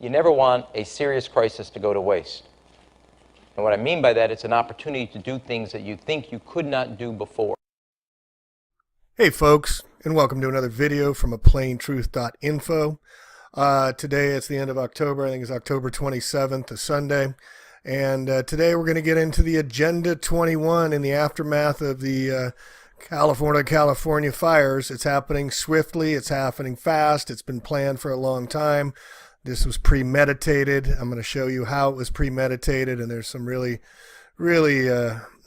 You never want a serious crisis to go to waste. And what I mean by that, it's an opportunity to do things that you think you could not do before. Hey folks, and welcome to another video from aplaintruth.info. Today it's the end of October. I think it's October 27th, a Sunday. And today we're going to get into the Agenda 21 in the aftermath of the California fires. It's happening swiftly. It's happening fast. It's been planned for a long time. This was premeditated. I'm going to show you how it was premeditated, and there's some really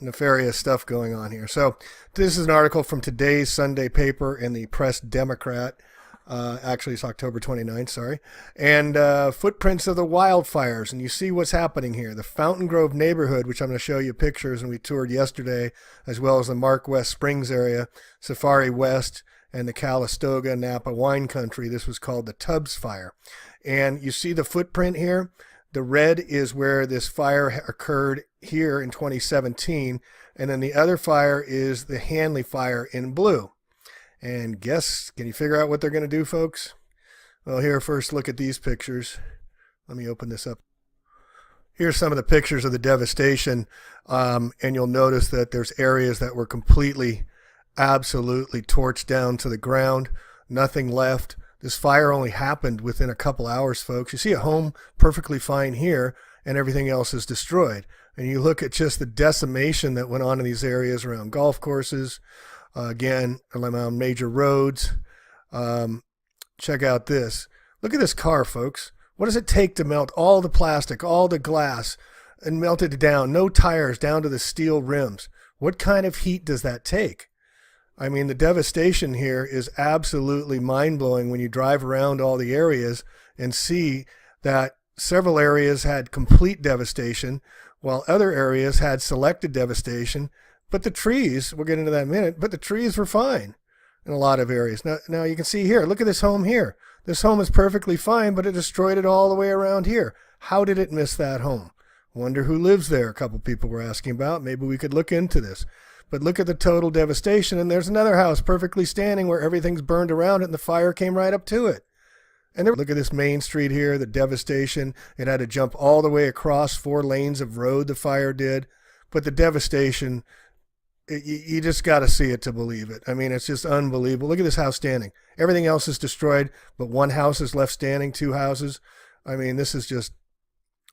nefarious stuff going on here. So this is an article from today's Sunday paper in the Press Democrat. Actually, it's October 29th, sorry. And footprints of the wildfires. And you see what's happening here. The Fountain Grove neighborhood, which I'm going to show you pictures, and we toured yesterday, as well as the Mark West Springs area, Safari West, and the Calistoga Napa wine country. This was called the Tubbs Fire. And you see the footprint here. The red is where this fire occurred here in 2017. And then the other fire is the Hanley fire in blue. And guess, can you figure out what they're going to do, folks? Well, here, first look at these pictures. Let me open this up. Here's some of the pictures of the devastation. And you'll notice that there's areas that were completely, absolutely torched down to the ground. Nothing left. This fire only happened within a couple hours, folks. You see a home perfectly fine here, and everything else is destroyed. And you look at just the decimation that went on in these areas around golf courses, again, around major roads. Check out this. Look at this car, folks. What does it take to melt all the plastic, all the glass, and melt it down? No tires, down to the steel rims. What kind of heat does that take? I mean, the devastation here is absolutely mind-blowing when you drive around all the areas and see that several areas had complete devastation, while other areas had selected devastation. But the trees, we'll get into that in a minute, but the trees were fine in a lot of areas. Now you can see here, look at this home here. This home is perfectly fine, but it destroyed it all the way around here. How did it miss that home? Wonder who lives there, a couple people were asking about. Maybe we could look into this. But look at the total devastation, and there's another house perfectly standing where everything's burned around it, and the fire came right up to it. And look at this main street here, the devastation. It had to jump all the way across 4 lanes of road, the fire did. But the devastation, you just got to see it to believe it. I mean, it's just unbelievable. Look at this house standing. Everything else is destroyed, but one house is left standing, 2 houses. I mean, this is just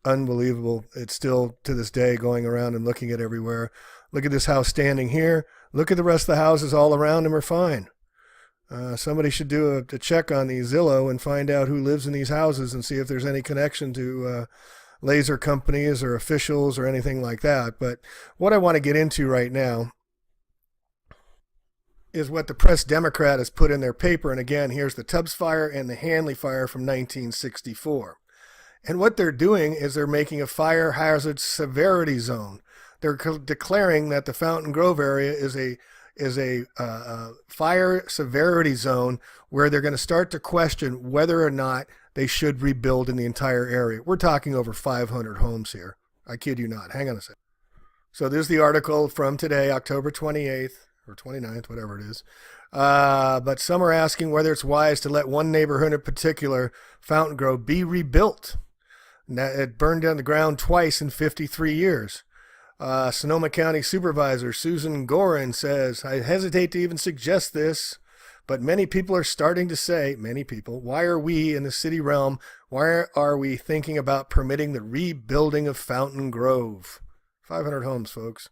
unbelievable. It's still, to this day, going around and looking at everywhere. Look at this house standing here. Look at the rest of the houses all around them are fine. Somebody should do a check on the Zillow and find out who lives in these houses and see if there's any connection to laser companies or officials or anything like that. But what I want to get into right now is what the Press Democrat has put in their paper. And again, here's the Tubbs fire and the Hanley fire from 1964. And what they're doing is they're making a fire hazard severity zone. They're declaring that the Fountain Grove area is a fire severity zone where they're going to start to question whether or not they should rebuild in the entire area. We're talking over 500 homes here. I kid you not. Hang on a second. So there's the article from today, October 28th or 29th, whatever it is. But some are asking whether it's wise to let one neighborhood in particular, Fountain Grove, be rebuilt. Now, it burned down the ground twice in 53 years. Sonoma County Supervisor Susan Gorin says, I hesitate to even suggest this, but many people are starting to say, why are we in the city realm, why are we thinking about permitting the rebuilding of Fountain Grove? 500 homes, folks.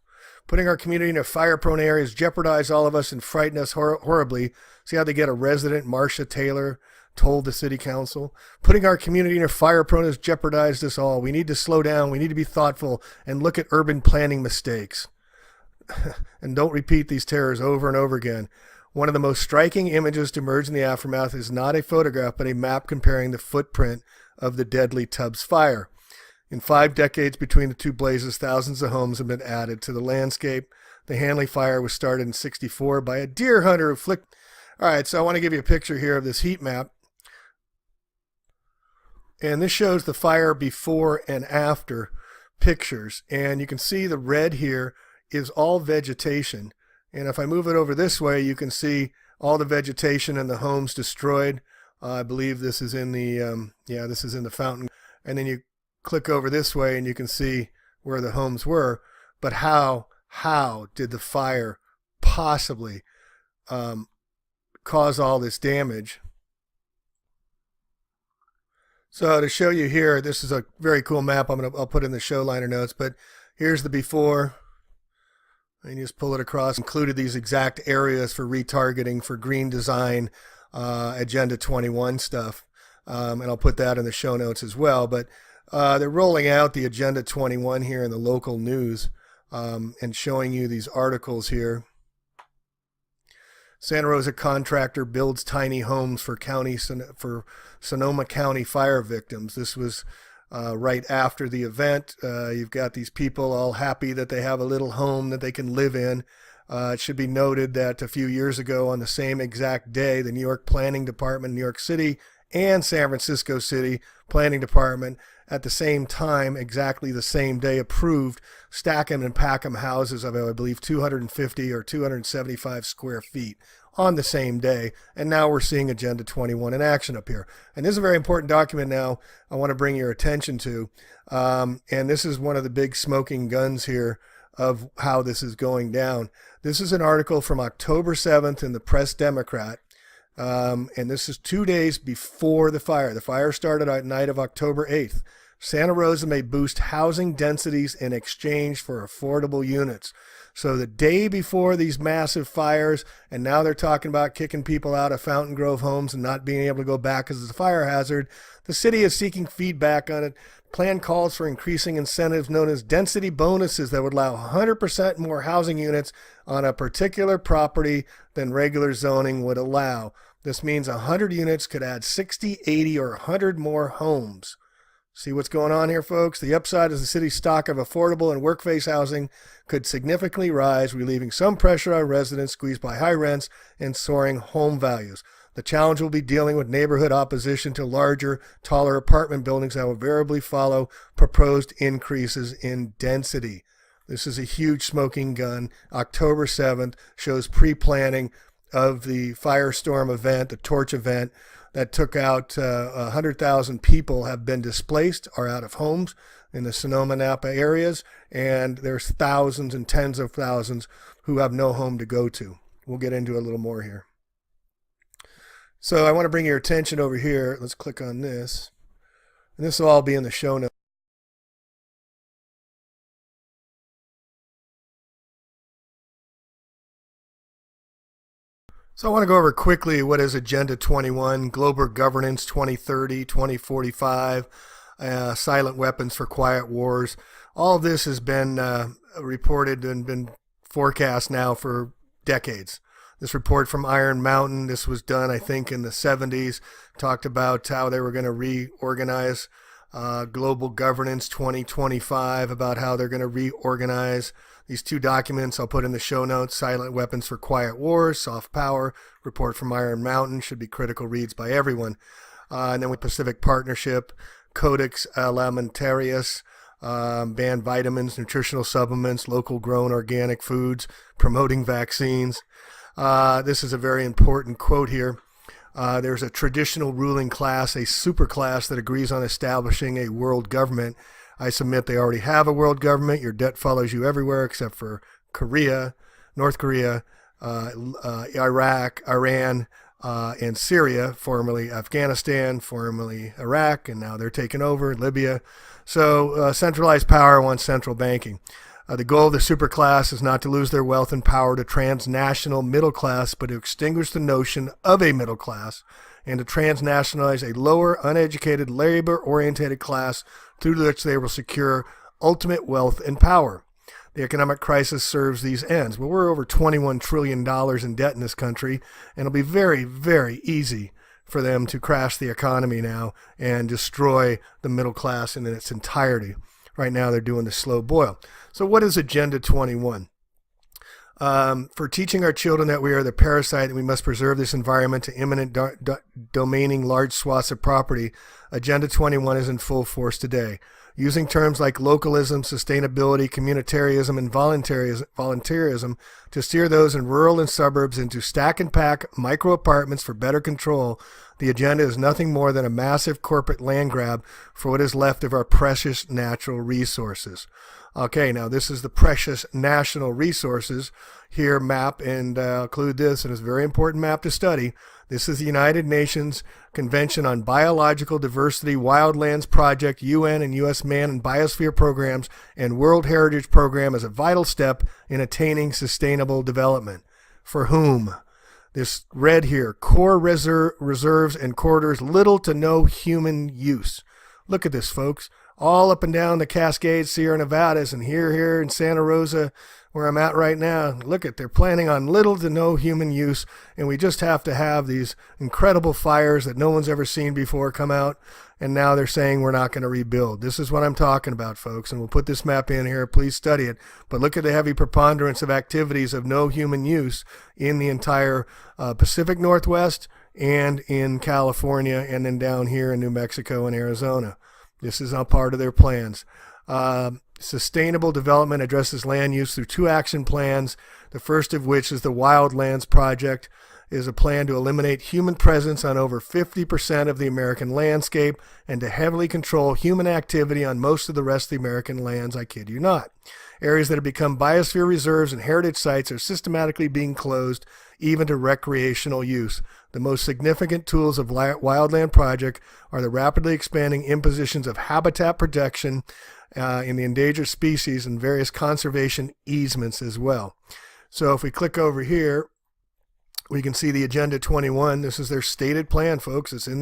Putting our community in fire-prone areas jeopardize all of us and frighten us horribly. See how they get a resident, Marcia Taylor, told the city council. Putting our community in fire-prone has jeopardized us all. We need to slow down. We need to be thoughtful and look at urban planning mistakes. And don't repeat these terrors over and over again. One of the most striking images to emerge in the aftermath is not a photograph, but a map comparing the footprint of the deadly Tubbs fire. In 5 decades between the two blazes, thousands of homes have been added to the landscape. The Hanley fire was started in '64 by a deer hunter who flicked. All right, so I want to give you a picture here of this heat map. And this shows the fire before and after pictures. And you can see the red here is all vegetation. And if I move it over this way, you can see all the vegetation and the homes destroyed. I believe this is in the, this is in the Fountain. and then you click over this way and you can see where the homes were. But how did the fire possibly cause all this damage? So to show you here, this is a very cool map. I'll put in the show liner notes, but here's the before. And you just pull it across. Included these exact areas for retargeting, for green design, Agenda 21 stuff. And I'll put that in the show notes as well. But they're rolling out the Agenda 21 here in the local news, and showing you these articles here. Santa Rosa contractor builds tiny homes for Sonoma County fire victims. This was right after the event. You've got these people all happy that they have a little home that they can live in. It should be noted that a few years ago, on the same exact day, the New York Planning Department, New York City, and San Francisco City Planning Department at the same time, exactly the same day, approved stack 'em and pack 'em houses of, I believe, 250 or 275 square feet on the same day. And now we're seeing Agenda 21 in action up here. And this is a very important document now I want to bring your attention to. And this is one of the big smoking guns here of how this is going down. This is an article from October 7th in the Press Democrat. And this is 2 days before the fire. The fire started at night of October 8th. Santa Rosa may boost housing densities in exchange for affordable units. So the day before these massive fires, and now they're talking about kicking people out of Fountain Grove homes and not being able to go back because it's a fire hazard. The city is seeking feedback on it. Plan calls for increasing incentives known as density bonuses that would allow 100% more housing units on a particular property than regular zoning would allow. This means 100 units could add 60, 80, or 100 more homes. See what's going on here, folks? The upside is the city's stock of affordable and workplace housing could significantly rise, relieving some pressure on residents squeezed by high rents and soaring home values. The challenge will be dealing with neighborhood opposition to larger, taller apartment buildings that will invariably follow proposed increases in density. This is a huge smoking gun. October 7th shows pre-planning of the firestorm event, the torch event, that took out 100,000 people have been displaced or out of homes in the Sonoma Napa areas, and there's thousands and tens of thousands who have no home to go to. We'll get into a little more here. So I want to bring your attention over here. Let's click on this. And this will all be in the show notes. So I want to go over quickly what is Agenda 21, Global Governance 2030, 2045, silent weapons for quiet wars. All of this has been reported and been forecast now for decades. This report from Iron Mountain, this was done, I think, in the 70s, talked about how they were going to reorganize Global Governance 2025, about how they're going to reorganize these two documents. I'll put in the show notes: Silent Weapons for Quiet Wars, Soft Power, report from Iron Mountain, should be critical reads by everyone. And then with Pacific Partnership, Codex Alimentarius, ban vitamins, nutritional supplements, local grown organic foods, promoting vaccines. This is a very important quote here. There's a traditional ruling class, a superclass that agrees on establishing a world government. I submit they already have a world government. Your debt follows you everywhere except for Korea, North Korea, Iraq, Iran, and Syria, formerly Afghanistan, formerly Iraq, and now they're taking over Libya. So centralized power wants central banking. The goal of the superclass is not to lose their wealth and power to transnational middle class, but to extinguish the notion of a middle class and to transnationalize a lower, uneducated, labor-oriented class through which they will secure ultimate wealth and power. The economic crisis serves these ends. Well, we're over $21 trillion in debt in this country, and it'll be very, very easy for them to crash the economy now and destroy the middle class in its entirety. Right now, they're doing the slow boil. So what is Agenda 21? For teaching our children that we are the parasite and we must preserve this environment to imminent domaining large swaths of property, Agenda 21 is in full force today. using terms like localism, sustainability, communitarianism, and volunteerism to steer those in rural and suburbs into stack and pack micro apartments for better control. The agenda is nothing more than a massive corporate land grab for what is left of our precious natural resources. Okay, now this is the precious national resources here map, and I'll include this, and it's a very important map to study. This is the United Nations Convention on Biological Diversity Wildlands Project, UN and U.S. Man and Biosphere Programs, and World Heritage Program as a vital step in attaining sustainable development. For whom? This red here, core reserves and corridors, little to no human use. Look at this, folks. All up and down the Cascades, Sierra Nevadas, and here in Santa Rosa, where I'm at right now. Look at, they're planning on little to no human use, and we just have to have these incredible fires that no one's ever seen before come out, and now they're saying we're not going to rebuild. This is what I'm talking about, folks, and we'll put this map in here. Please study it. But look at the heavy preponderance of activities of no human use in the entire Pacific Northwest and in California, and then down here in New Mexico and Arizona. This is all part of their plans. Sustainable development addresses land use through 2 action plans. The first of which is the Wildlands Project, is a plan to eliminate human presence on over 50% of the American landscape and to heavily control human activity on most of the rest of the American lands. I kid you not. Areas that have become biosphere reserves and heritage sites are systematically being closed, even to recreational use. The most significant tools of Wildland Project are the rapidly expanding impositions of habitat protection in the endangered species and various conservation easements as well. So if we click over here, we can see the Agenda 21. This is their stated plan, folks. It's in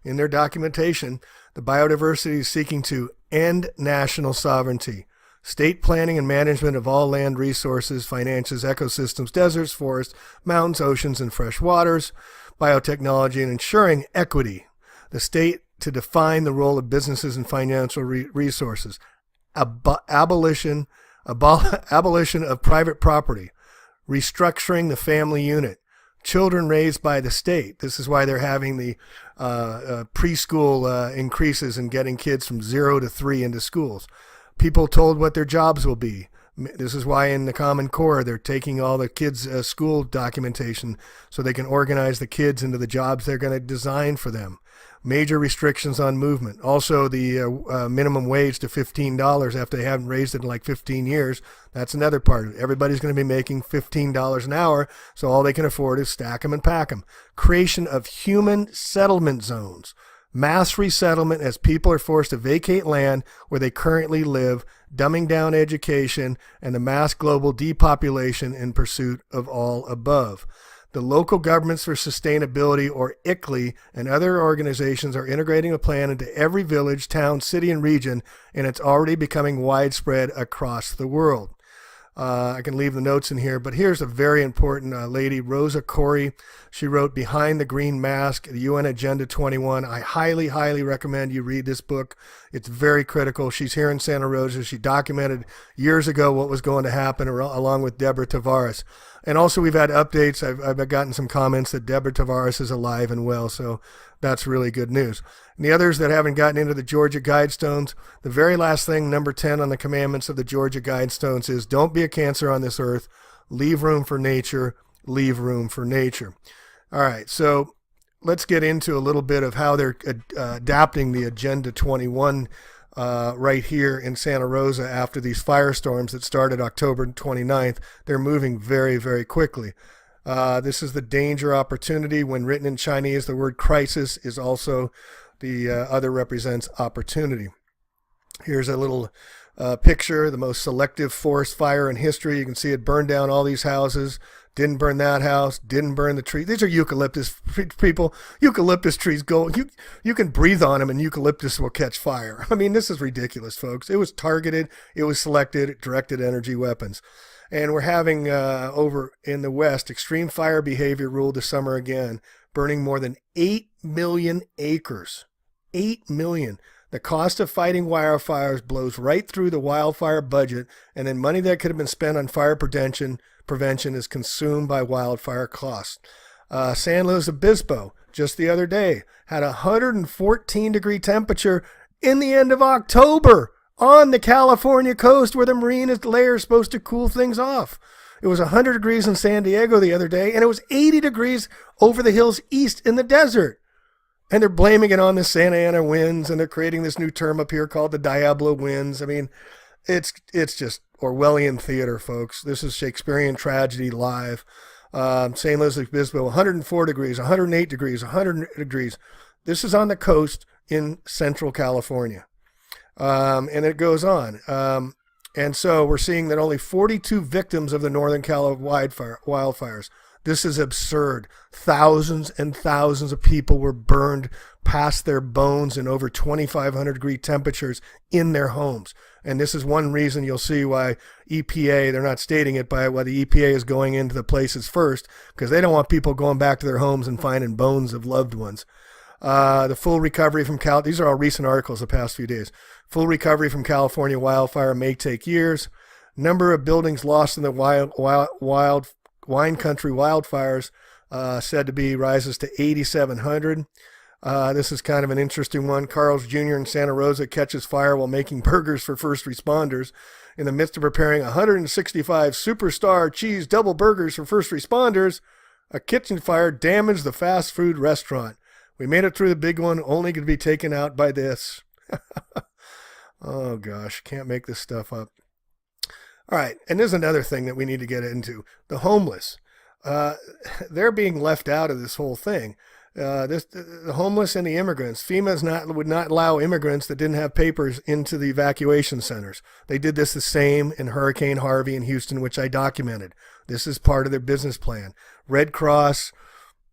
their documentation. The biodiversity is seeking to end national sovereignty, state planning and management of all land resources, finances, ecosystems, deserts, forests, mountains, oceans, and fresh waters, biotechnology, and ensuring equity. The state to define the role of businesses and financial resources. Abolition of private property. Restructuring the family unit. Children raised by the state. This is why they're having the preschool increases and getting kids from 0 to 3 into schools. People told what their jobs will be. This is why in the Common Core they're taking all the kids' school documentation so they can organize the kids into the jobs they're going to design for them. Major restrictions on movement. Also the minimum wage to $15 after they haven't raised it in like 15 years. That's another part of it. Everybody's going to be making $15 an hour, so all they can afford is stack them and pack them. Creation of human settlement zones. Mass resettlement as people are forced to vacate land where they currently live, dumbing down education, and the mass global depopulation in pursuit of all above. The Local Governments for Sustainability, or ICLEI, and other organizations are integrating a plan into every village, town, city, and region, and it's already becoming widespread across the world. I can leave the notes in here, but here's a very important lady, Rosa Corey. She wrote Behind the Green Mask, the UN Agenda 21. I highly, highly recommend you read this book. It's very critical. She's here in Santa Rosa. She documented years ago what was going to happen along with Debora Tavares. And also we've had updates. I've gotten some comments that Debora Tavares is alive and well, so that's really good news. And the others that haven't gotten into the Georgia Guidestones, the very last thing, number 10 on the commandments of the Georgia Guidestones is don't be a cancer on this earth. Leave room for nature. Leave room for nature. All right, so let's get into a little bit of how they're adapting the Agenda 21 right here in Santa Rosa after these firestorms that started October 29th. They're moving very, very quickly. This is the danger opportunity. When written in Chinese, the word crisis is also the other represents opportunity. Here's a little picture, the most selective forest fire in history. You can see it burned down all these houses. Didn't burn that house, didn't burn the tree. These are eucalyptus people. Eucalyptus trees go, you can breathe on them and eucalyptus will catch fire. I mean, this is ridiculous, folks. It was targeted, it was selected, directed energy weapons. And we're having, over in the West, extreme fire behavior ruled this summer again, burning more than 8 million acres. 8 million. The cost of fighting wildfires blows right through the wildfire budget, and then money that could have been spent on fire prevention is consumed by wildfire costs. San Luis Obispo, just the other day, had a 114-degree temperature in the end of October on the California coast where the marine layer is supposed to cool things off. It was 100 degrees in San Diego the other day, and it was 80 degrees over the hills east in the desert. And they're blaming it on the Santa Ana winds, and they're creating this new term up here called the Diablo winds. I mean, it's just Orwellian theater, folks. This is Shakespearean tragedy live. St. Louis Obispo, 104 degrees, 108 degrees, 100 degrees. This is on the coast in central California. And it goes on. And so we're seeing that only 42 victims of the Northern Cal wildfires. This is absurd. Thousands and thousands of people were burned past their bones in over 2,500 degree temperatures in their homes. And this is one reason you'll see why EPA, they're not stating it, but why the EPA is going into the places first, because they don't want people going back to their homes and finding bones of loved ones. The full recovery from these are all recent articles the past few days. Full recovery from California wildfire may take years. Number of buildings lost in the wine country wildfires said to be rises to 8,700. This is kind of an interesting one. Carl's Jr. in Santa Rosa catches fire while making burgers for first responders. In the midst of preparing 165 superstar cheese double burgers for first responders, a kitchen fire damaged the fast food restaurant. We made it through the big one, only to be taken out by this. Oh, gosh, can't make this stuff up. All right, and there's another thing that we need to get into. The homeless. They're being left out of this whole thing. The homeless and the immigrants. FEMA would not allow immigrants that didn't have papers into the evacuation centers. They did this the same in Hurricane Harvey in Houston, which I documented. This is part of their business plan. Red Cross,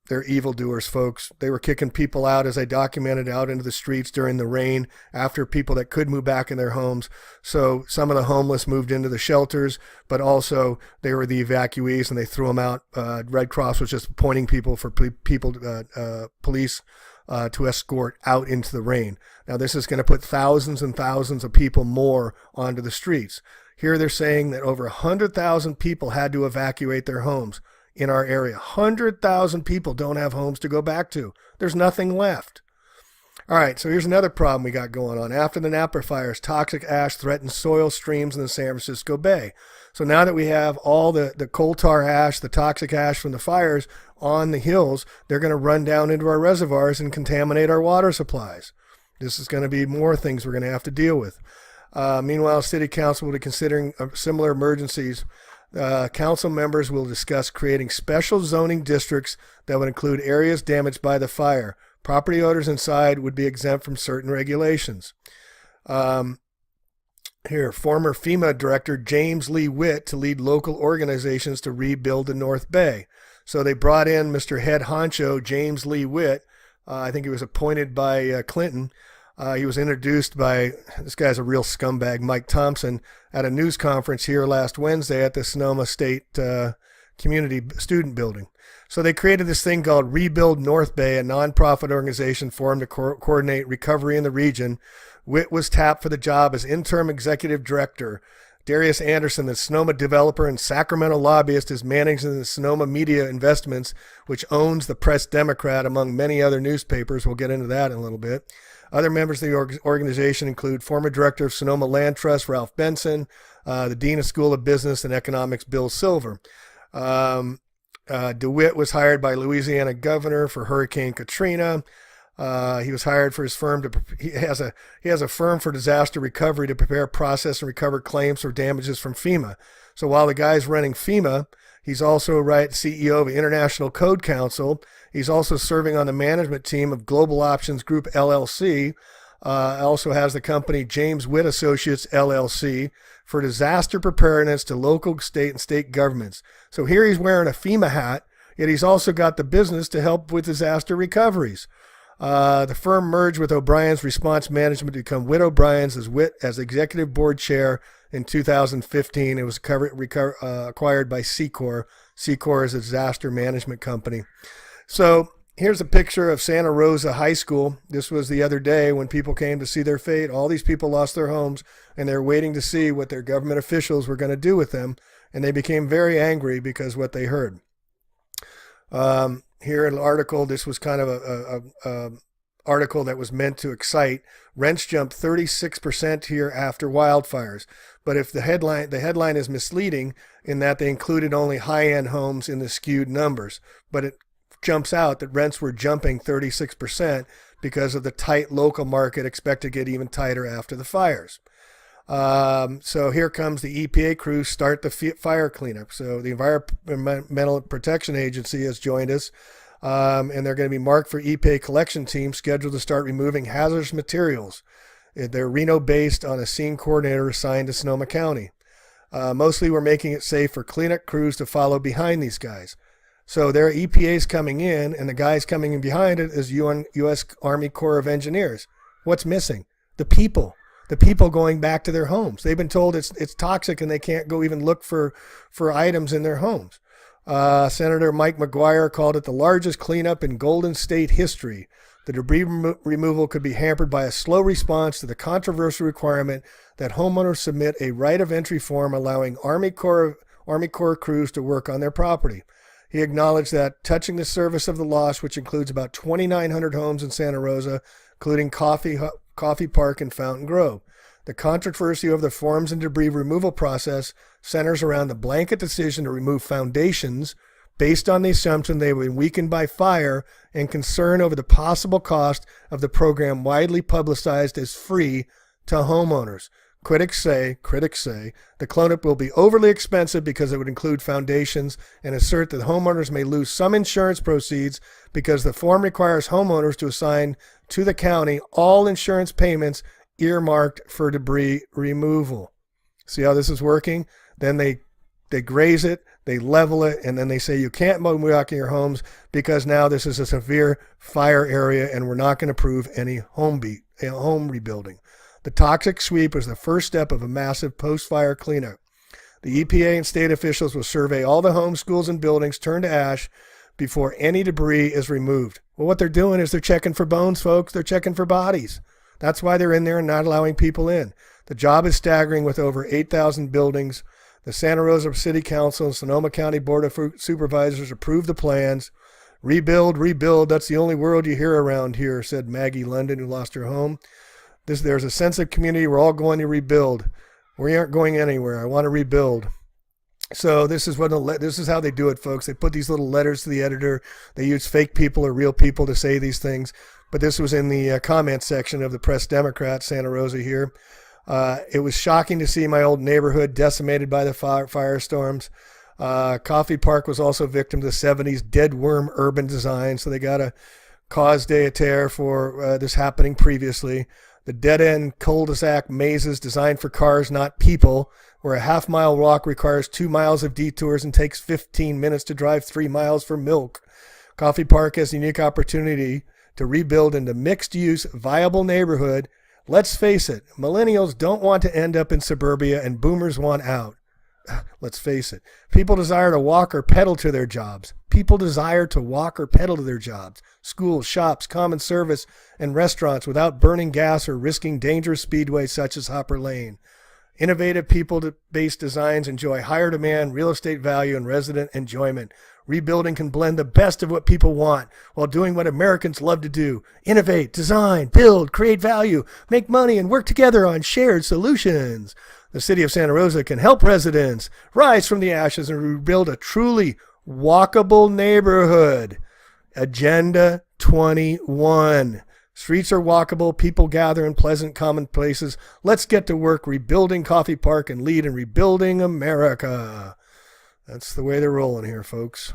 they're evildoers, folks. They were kicking people out, as I documented, out into the streets during the rain after people that could move back in their homes. So some of the homeless moved into the shelters, but also they were the evacuees and they threw them out. Red Cross was just appointing people for police to escort out into the rain. Now this is going to put thousands and thousands of people more onto the streets. Here they're saying that over 100,000 people had to evacuate their homes. In our area, 100,000 people don't have homes to go back to. There's nothing left. All right, so here's another problem we got going on. After the Napa fires, toxic ash threatens soil streams in the San Francisco Bay. So now that we have all the coal tar ash, the toxic ash from the fires on the hills, they're going to run down into our reservoirs and contaminate our water supplies. This is going to be more things we're going to have to deal with. Meanwhile, City Council will be considering similar emergencies. Council members will discuss creating special zoning districts that would include areas damaged by the fire. Property owners inside would be exempt from certain regulations. Former FEMA director James Lee Witt to lead local organizations to rebuild the North Bay. So they brought in Mr. Head Honcho James Lee Witt. I think he was appointed by Clinton. He was introduced by, this guy's a real scumbag, Mike Thompson, at a news conference here last Wednesday at the Sonoma State Community Student Building. So they created this thing called Rebuild North Bay, a nonprofit organization formed to coordinate recovery in the region. Witt was tapped for the job as interim executive director. Darius Anderson, the Sonoma developer and Sacramento lobbyist, is managing the Sonoma Media Investments, which owns the Press Democrat, among many other newspapers. We'll get into that in a little bit. Other members of the organization include former director of Sonoma Land Trust, Ralph Benson, the dean of School of Business and Economics, Bill Silver. DeWitt was hired by Louisiana governor for Hurricane Katrina. He was hired for his firm he has a firm for disaster recovery to prepare, process, and recover claims for damages from FEMA. So while the guy's running FEMA, he's also CEO of International Code Council. He's also serving on the management team of Global Options Group LLC. Also has the company James Witt Associates LLC for disaster preparedness to local, state, and state governments. So here he's wearing a FEMA hat, yet he's also got the business to help with disaster recoveries. The firm merged with O'Brien's Response Management to become Witt O'Brien's as executive board chair in 2015. It was acquired by Secor. Secor is a disaster management company. So here's a picture of Santa Rosa High School. This was the other day when people came to see their fate. All these people lost their homes, and they're waiting to see what their government officials were going to do with them, and they became very angry because what they heard. Here in an article, this was kind of article that was meant to excite, rents jumped 36% here after wildfires. But if the headline is misleading in that they included only high-end homes in the skewed numbers, but it jumps out that rents were jumping 36% because of the tight local market expected to get even tighter after the fires. So here comes the EPA crews start the fire cleanup. So the Environmental Protection Agency has joined us, and they're going to be marked for EPA collection teams scheduled to start removing hazardous materials. They're Reno-based on a scene coordinator assigned to Sonoma County. Mostly we're making it safe for cleanup crews to follow behind these guys. So there are EPAs coming in, and the guys coming in behind it is U.S. Army Corps of Engineers. What's missing? The people. The people going back to their homes. They've been told it's toxic and they can't go even look for items in their homes. Senator Mike McGuire called it the largest cleanup in Golden State history. The debris removal could be hampered by a slow response to the controversial requirement that homeowners submit a right of entry form allowing Army Corps crews to work on their property. He acknowledged that touching the surface of the loss, which includes about 2,900 homes in Santa Rosa, including Coffey Park and Fountain Grove. The controversy over the forms and debris removal process centers around the blanket decision to remove foundations based on the assumption they were weakened by fire and concern over the possible cost of the program widely publicized as free to homeowners. Critics say the cleanup will be overly expensive because it would include foundations and assert that homeowners may lose some insurance proceeds because the form requires homeowners to assign to the county all insurance payments earmarked for debris removal. See how this is working? Then they graze it, they level it, and then they say you can't move back in your homes because now this is a severe fire area and we're not going to approve any home rebuilding. The toxic sweep is the first step of a massive post-fire cleanup. The EPA and state officials will survey all the homes, schools, and buildings turned to ash before any debris is removed. Well, what they're doing is they're checking for bones, folks. They're checking for bodies. That's why they're in there and not allowing people in. The job is staggering with over 8,000 buildings. The Santa Rosa City Council and Sonoma County Board of Supervisors approved the plans. Rebuild, that's the only word you hear around here, said Maggie London, who lost her home. There's a sense of community. We're all going to rebuild. We aren't going anywhere. I want to rebuild. So this is how they do it, folks. They put these little letters to the editor. They use fake people or real people to say these things. But this was in the comment section of the Press Democrat, Santa Rosa here. It was shocking to see my old neighborhood decimated by the firestorms. Coffey Park was also victim to the 70s dead worm urban design. So they got a cause d'etat for this happening previously. The dead-end cul-de-sac mazes designed for cars, not people, where a half-mile walk requires 2 miles of detours and takes 15 minutes to drive 3 miles for milk. Coffey Park has a unique opportunity to rebuild into mixed-use, viable neighborhood. Let's face it, millennials don't want to end up in suburbia and boomers want out. Let's face it. People desire to walk or pedal to their jobs. Schools, shops, common service, and restaurants without burning gas or risking dangerous speedways such as Hopper Lane. Innovative people-based designs enjoy higher demand, real estate value, and resident enjoyment. Rebuilding can blend the best of what people want while doing what Americans love to do. Innovate, design, build, create value, make money, and work together on shared solutions. The city of Santa Rosa can help residents rise from the ashes and rebuild a truly walkable neighborhood. Agenda 21. Streets are walkable. People gather in pleasant common places. Let's get to work rebuilding Coffey Park and lead in rebuilding America. That's the way they're rolling here, folks.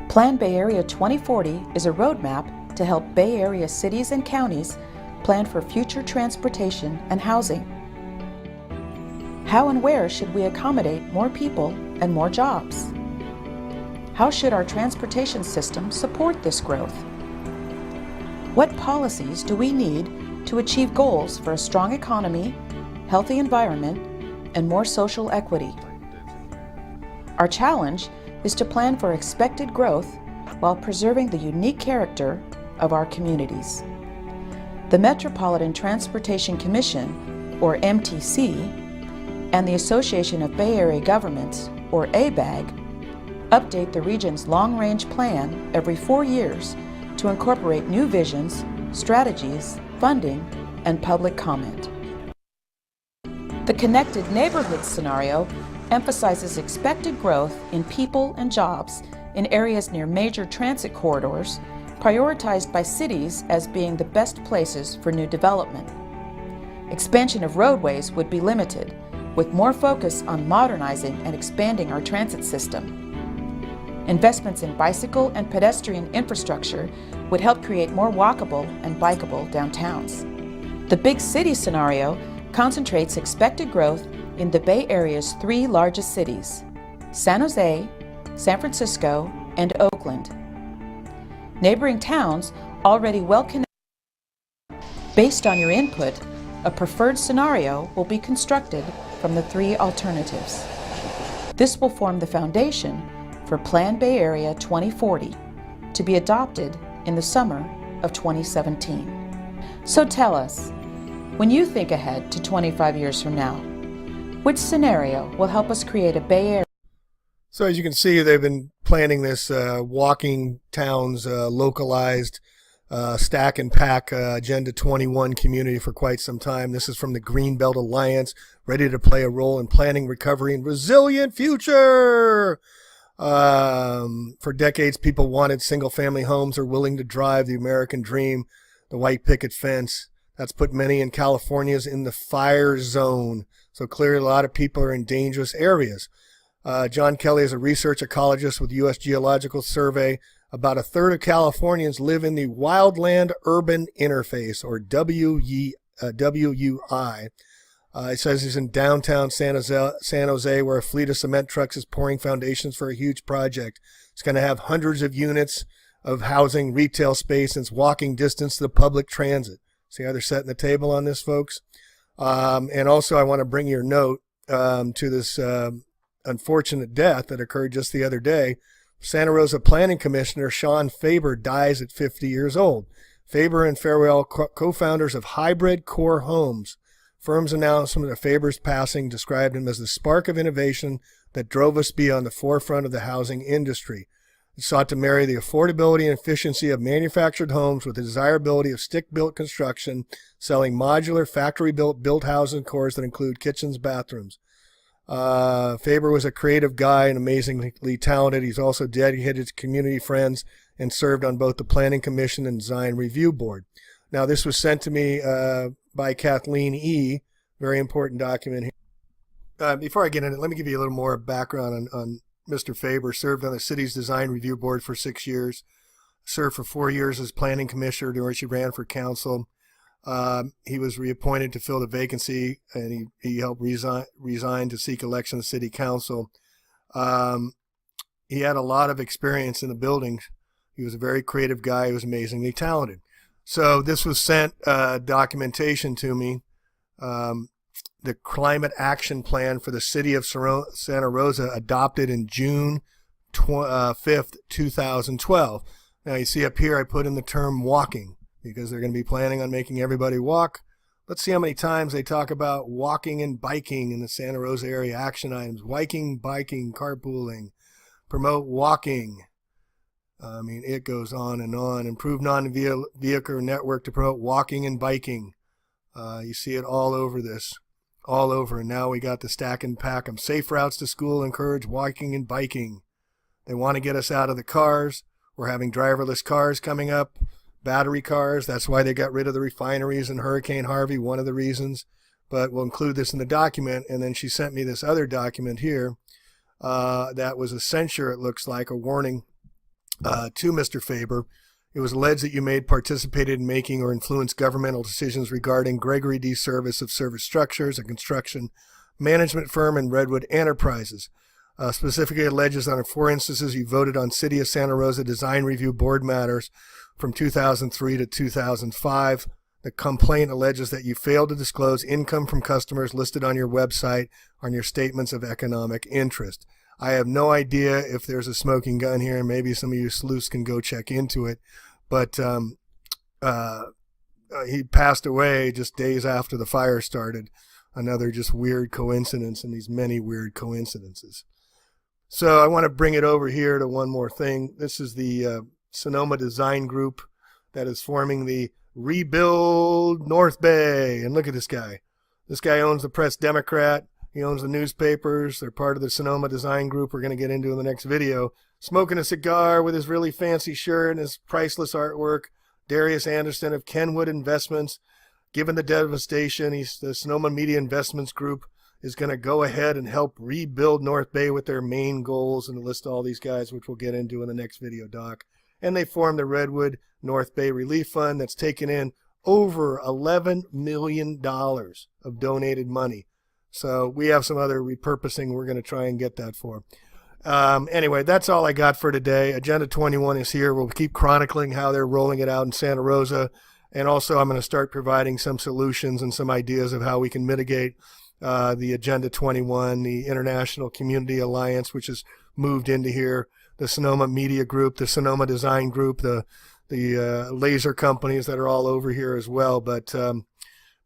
Plan Bay Area 2040 is a roadmap to help Bay Area cities and counties plan for future transportation and housing. How and where should we accommodate more people and more jobs? How should our transportation system support this growth? What policies do we need to achieve goals for a strong economy, healthy environment, and more social equity? Our challenge is to plan for expected growth while preserving the unique character of our communities. The Metropolitan Transportation Commission, or MTC, and the Association of Bay Area Governments, or ABAG, update the region's long-range plan every 4 years to incorporate new visions, strategies, funding, and public comment. The Connected Neighborhoods scenario emphasizes expected growth in people and jobs in areas near major transit corridors, prioritized by cities as being the best places for new development. Expansion of roadways would be limited, with more focus on modernizing and expanding our transit system. Investments in bicycle and pedestrian infrastructure would help create more walkable and bikeable downtowns. The big city scenario concentrates expected growth in the Bay Area's 3 largest cities, San Jose, San Francisco, and Oakland. Neighboring towns already well connected. Based on your input, a preferred scenario will be constructed from the 3 alternatives. This will form the foundation for Plan Bay Area 2040 to be adopted in the summer of 2017. So tell us, when you think ahead to 25 years from now, which scenario will help us create a Bay Area? So as you can see, they've been planning this walking towns localized stack and pack Agenda 21 community for quite some time. This is from the Greenbelt Alliance, ready to play a role in planning recovery and resilient future. For decades, people wanted single-family homes or willing to drive the American dream, the white picket fence. That's put many in California's in the fire zone. So clearly a lot of people are in dangerous areas. John Kelly is a research ecologist with U.S. Geological Survey. About a third of Californians live in the wildland urban interface, or WUI. He says he's in downtown San Jose, where a fleet of cement trucks is pouring foundations for a huge project. It's going to have hundreds of units of housing, retail space, and it's walking distance to the public transit. See how they're setting the table on this, folks? And also I want to bring your note to this unfortunate death that occurred just the other day. Santa Rosa Planning Commissioner Sean Faber dies at 50 years old. Faber and Farewell, co-founders of Hybrid Core Homes. Firm's announcement of Faber's passing described him as the spark of innovation that drove us be on the forefront of the housing industry. It sought to marry the affordability and efficiency of manufactured homes with the desirability of stick-built construction, selling modular, factory-built built housing cores that include kitchens, bathrooms. Faber was a creative guy and amazingly talented. He's also dedicated to community friends and served on both the Planning Commission and Design Review Board. Now, this was sent to me by Kathleen E., very important document here. Before I get into it, let me give you a little more background on Mr. Faber. Served on the city's Design Review Board for 6 years, served for 4 years as Planning Commissioner during which he ran for council. He was reappointed to fill the vacancy, and he helped resign to seek election to city council. He had a lot of experience in the buildings. He was a very creative guy. He was amazingly talented. So this was sent documentation to me. The Climate Action Plan for the City of Santa Rosa, adopted in June 5th, 2012. Now you see up here I put in the term walking, because they're going to be planning on making everybody walk. Let's see how many times they talk about walking and biking in the Santa Rosa area. Action items: walking, biking, carpooling, promote walking. I mean, it goes on and on. Improve non-vehicle network to promote walking and biking. You see it all over this, all over. And now we got the stack and pack 'em. Safe routes to school encourage walking and biking. They want to get us out of the cars. We're having driverless cars coming up, battery cars. That's why they got rid of the refineries in Hurricane Harvey, one of the reasons. But we'll include this in the document. And then she sent me this other document here that was a censure, it looks like, a warning to Mr. Faber. It was alleged that you participated in making or influenced governmental decisions regarding Gregory D. Service of Service Structures, a construction management firm in Redwood Enterprises. Specifically alleges that on 4 instances you voted on City of Santa Rosa Design Review Board matters from 2003 to 2005. The complaint alleges that you failed to disclose income from customers listed on your website on your statements of economic interest. I have no idea if there's a smoking gun here, and maybe some of you sleuths can go check into it. But he passed away just days after the fire started. Another just weird coincidence in these many weird coincidences. So I want to bring it over here to one more thing. This is the Sonoma design group that is forming the Rebuild North Bay. And look at this guy. This guy owns the Press Democrat. He owns the newspapers. They're part of the Sonoma design group we're going to get into in the next video. Smoking a cigar with his really fancy shirt and his priceless artwork. Darius Anderson of Kenwood Investments. Given the devastation, the Sonoma Media Investments Group is going to go ahead and help rebuild North Bay with their main goals, and list all these guys, which we'll get into in the next video, Doc. And they formed the Redwood North Bay Relief Fund that's taken in over $11 million of donated money. So we have some other repurposing we're going to try and get that for. Anyway, that's all I got for today. Agenda 21 is here. We'll keep chronicling how they're rolling it out in Santa Rosa. And also I'm going to start providing some solutions and some ideas of how we can mitigate the Agenda 21, the International Community Alliance, which has moved into here, the Sonoma Media Group, the Sonoma Design Group, the laser companies that are all over here as well. But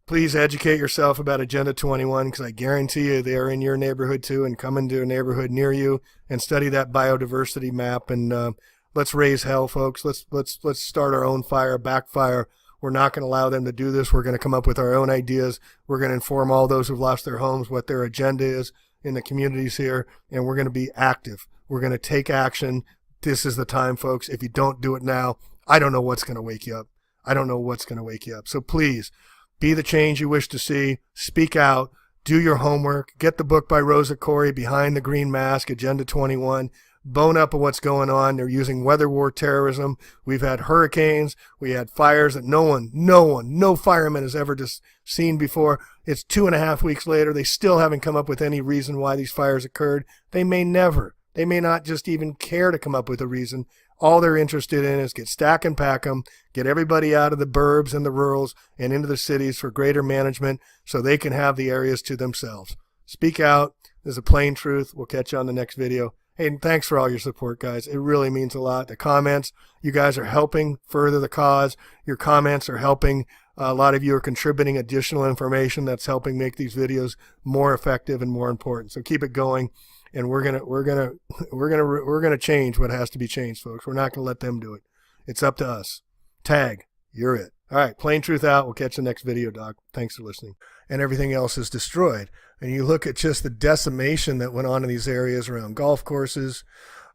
please educate yourself about Agenda 21, because I guarantee you they are in your neighborhood too, and come into a neighborhood near you and study that biodiversity map. And let's raise hell, folks. Let's start our own fire, backfire. We're not going to allow them to do this. We're going to come up with our own ideas. We're going to inform all those who've lost their homes what their agenda is in the communities here, and we're going to be active. We're going to take action. This is the time, folks. If you don't do it now, I don't know what's going to wake you up. I don't know what's going to wake you up. So please, be the change you wish to see. Speak out. Do your homework. Get the book by Rosa Corey, Behind the Green Mask, Agenda 21. Bone up of what's going on. They're using weather war terrorism. We've had hurricanes. We had fires that no fireman has ever just seen before. It's 2.5 weeks later. They still haven't come up with any reason why these fires occurred. They may never. They may not just even care to come up with a reason. All they're interested in is get stack and pack them, get everybody out of the burbs and the rurals and into the cities for greater management so they can have the areas to themselves. Speak out. This is a plain truth. We'll catch you on the next video. Hey, and thanks for all your support, guys. It really means a lot. The comments, you guys are helping further the cause. Your comments are helping. A lot of you are contributing additional information that's helping make these videos more effective and more important. So keep it going. And we're gonna change what has to be changed, folks. We're not gonna let them do it. It's up to us. Tag, you're it. All right, plain truth out. We'll catch the next video, Doc. Thanks for listening. And everything else is destroyed. And you look at just the decimation that went on in these areas around golf courses,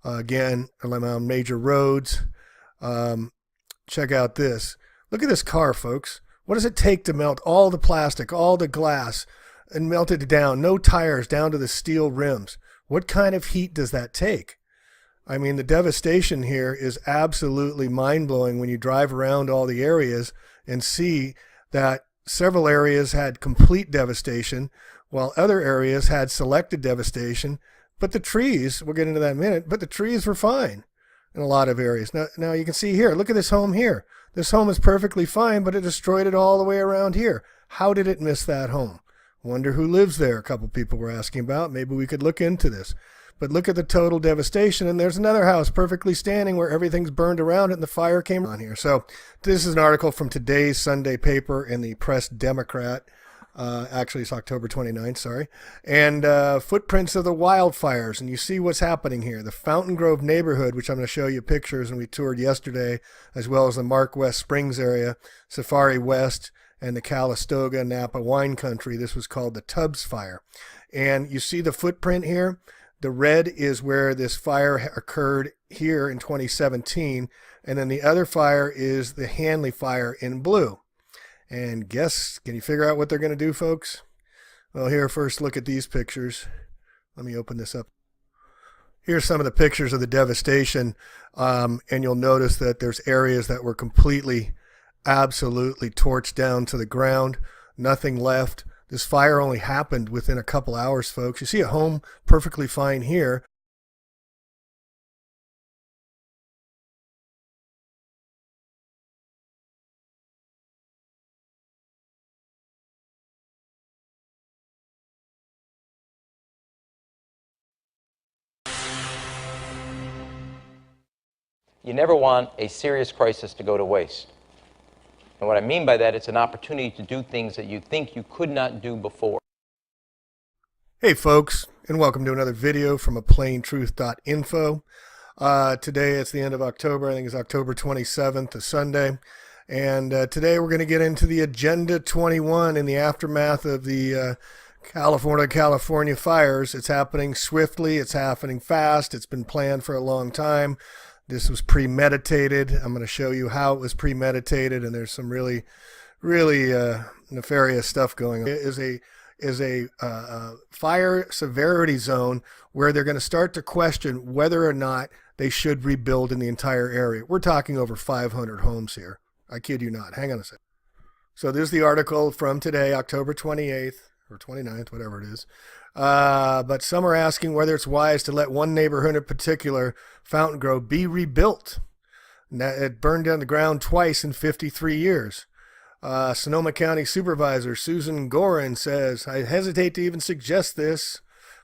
again, around major roads. Check out this. Look at this car, folks. What does it take to melt all the plastic, all the glass, and melt it down? No tires, down to the steel rims. What kind of heat does that take? I mean, the devastation here is absolutely mind-blowing when you drive around all the areas and see that several areas had complete devastation while other areas had selected devastation. But the trees, we'll get into that in a minute, but the trees were fine in a lot of areas. Now you can see here, look at this home here. This home is perfectly fine, but it destroyed it all the way around here. How did it miss that home? Wonder who lives there, a couple people were asking about. Maybe we could look into this. But look at the total devastation, and there's another house perfectly standing where everything's burned around it and the fire came on here. So this is an article from today's Sunday paper in the Press Democrat. Actually, it's October 29th, sorry. And footprints of the wildfires, and you see what's happening here. The Fountain Grove neighborhood, which I'm going to show you pictures, and we toured yesterday, as well as the Mark West Springs area, Safari West, and the Calistoga Napa wine country. This was called the Tubbs Fire. And you see the footprint here. The red is where this fire occurred here in 2017. And then the other fire is the Hanley fire in blue. And guess, can you figure out what they're going to do, folks? Well, here, first look at these pictures. Let me open this up. Here's some of the pictures of the devastation. And you'll notice that there's areas that were completely absolutely torched down to the ground, nothing left. This fire only happened within a couple hours, folks. You see a home perfectly fine here. You never want a serious crisis to go to waste. And what I mean by that, it's an opportunity to do things that you think you could not do before. Hey folks, and welcome to another video from aplaintruth.info. Today it's the end of October. I think it's October 27th, a Sunday. And today we're going to get into the Agenda 21 in the aftermath of the California fires. It's happening swiftly. It's happening fast. It's been planned for a long time. This was premeditated. I'm going to show you how it was premeditated, and there's some really nefarious stuff going on. It is a fire severity zone where they're going to start to question whether or not they should rebuild in the entire area. We're talking over 500 homes here. I kid you not. Hang on a second. So there's the article from today, October 28th or 29th, whatever it is. But some are asking whether it's wise to let one neighborhood in particular, Fountain Grove, be rebuilt. Now, it burned down the ground twice in 53 years. Sonoma County Supervisor Susan Gorin says, I hesitate to even suggest this,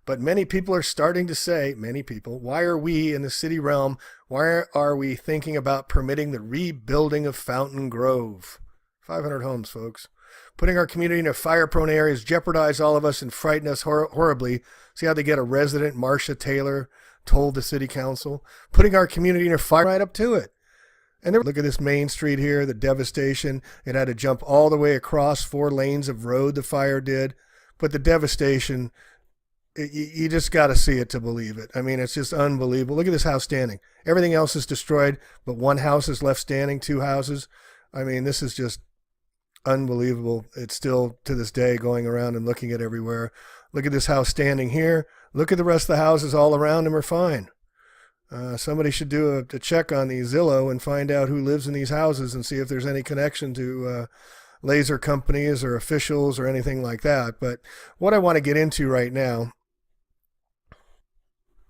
but many people are starting to say, why are we in the city realm, why are we thinking about permitting the rebuilding of Fountain Grove? 500 homes, folks. Putting our community in fire-prone areas jeopardize all of us and frighten us horribly. See how they get a resident, Marcia Taylor, told the city council. Putting our community in a fire right up to it. And look at this main street here, the devastation. It had to jump all the way across 4 lanes of road, the fire did. But the devastation, you just got to see it to believe it. I mean, it's just unbelievable. Look at this house standing. Everything else is destroyed, but one house is left standing, 2 houses. I mean, this is just unbelievable. It's still to this day going around and looking at everywhere. Look at this house standing here. Look at the rest of the houses all around them are fine. Somebody should do a check on the Zillow and find out who lives in these houses and see if there's any connection to laser companies or officials or anything like that. But what I want to get into right now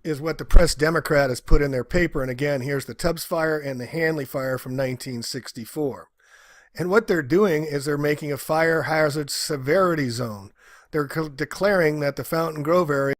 is what the Press Democrat has put in their paper. And again, here's the Tubbs fire and the Hanley fire from 1964. And what they're doing is they're making a fire hazard severity zone. They're declaring that the Fountain Grove area